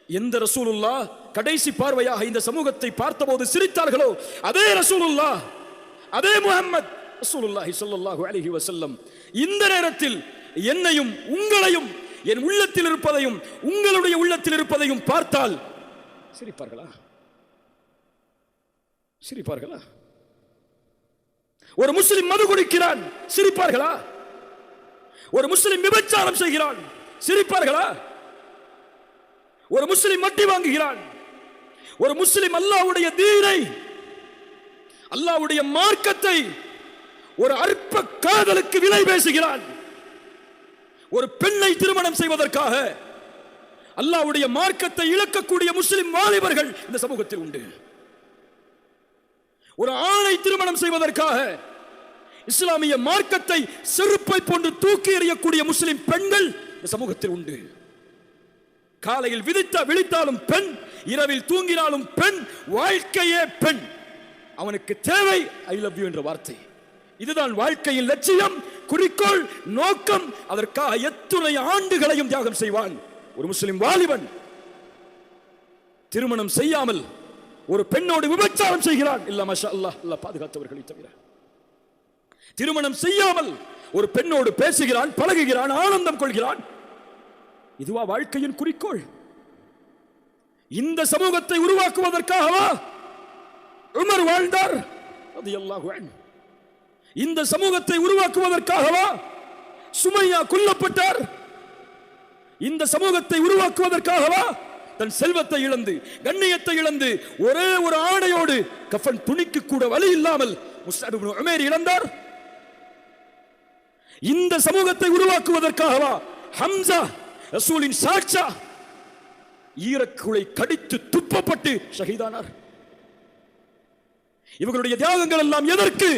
எந்த ரசூலுல்லாஹ் கடைசி பார்வையாக இந்த சமூகத்தை பார்த்தபோது சிரித்தார்களோ அதே ரசூலுல்லாஹ், அதே முஹம்மத் ரசூலுல்லாஹி ஸல்லல்லாஹு அலைஹி வஸல்லம் இந்த நேரத்தில் என்னையும் உங்களையும், என் உள்ளத்தில் இருப்பதையும் உங்களுடைய உள்ளத்தில் இருப்பதையும் பார்த்தால் சிரிப்பார்களா? சிரிப்பார்களா? ஒரு முஸ்லிம் மது குடிக்கிறான், சிரிப்பார்களா? ஒரு முஸ்லிம் விபச்சாரம் செய்கிறான், சிரிப்பார்களா? ஒரு முஸ்லிம் வட்டி வாங்குகிறான், ஒரு முஸ்லிம் அல்லாஹ்வுடைய தீனை, அல்லாஹ்வுடைய மார்க்கத்தை ஒரு அற்ப காதலுக்கு விலை பேசுகிறான். ஒரு பெண்ணை திருமணம் செய்வதற்காக அல்லாஹ்வுடைய மார்க்கத்தை இழக்கக்கூடிய முஸ்லிம் வாலிபர்கள் இந்த சமூகத்தில் உண்டு. ஒரு ஆணை திருமணம் செய்வதற்காக இஸ்லாமிய மார்க்கத்தை செருப்பை போன்று தூக்கி எறியக்கூடிய முஸ்லிம் பெண்கள் இந்த சமூகத்தில் உண்டு. காலையில் விழித்தாலும் பெண், இரவில் தூங்கினாலும் பெண், வாழ்க்கையே பெண். அவனுக்கு தேவை ஐ லவ் யூ என்ற வார்த்தை. இதுதான் வாழ்க்கையின் லட்சியம், குறிக்கோள், நோக்கம். அதற்காக எத்தனை ஆண்டுகளையும் தியாகம் செய்வான். ஒரு முஸ்லிம் வாலிபன் திருமணம் செய்யாமல் ஒரு பெண்ணோடு விபச்சாரம் செய்கிறான். இல்ல மாஷா அல்லாஹ், அல்லாஹ் பாதுகாத்தவர்களை தவிர. திருமணம் செய்யாமல் ஒரு பெண்ணோடு பேசுகிறான், பழகுகிறான், ஆனந்தம் கொள்கிறான். இதுவா வாழ்க்கையின் குறிக்கோள்? இந்த சமூகத்தை உருவாக்குவதற்காகவா உமர் வாழ்ந்தார் ரலியல்லாஹு அன்ஹு? இந்த சமூகத்தை உருவாக்குவதற்காகவா சுமையா கொல்லப்பட்டார்? இந்த சமூகத்தை உருவாக்குவதற்காகவா தன் செல்வத்தை இழந்து, கண்ணியத்தை இழந்து, ஒரே ஒரு ஆடையோடு கஃபன் துணிக்கு கூட வழி இல்லாமல் முஸ்அப் இப்னு உமைர் இழந்தார்? இந்த சமூகத்தை உருவாக்குவதற்காகவா ஹம்சா ரசூலின் சாட்சா ஈரக்குலை கடித்து துப்பப்பட்டு ஷஹீதானார்? இவர்களுடைய தியாகங்கள் எல்லாம் எதற்கு?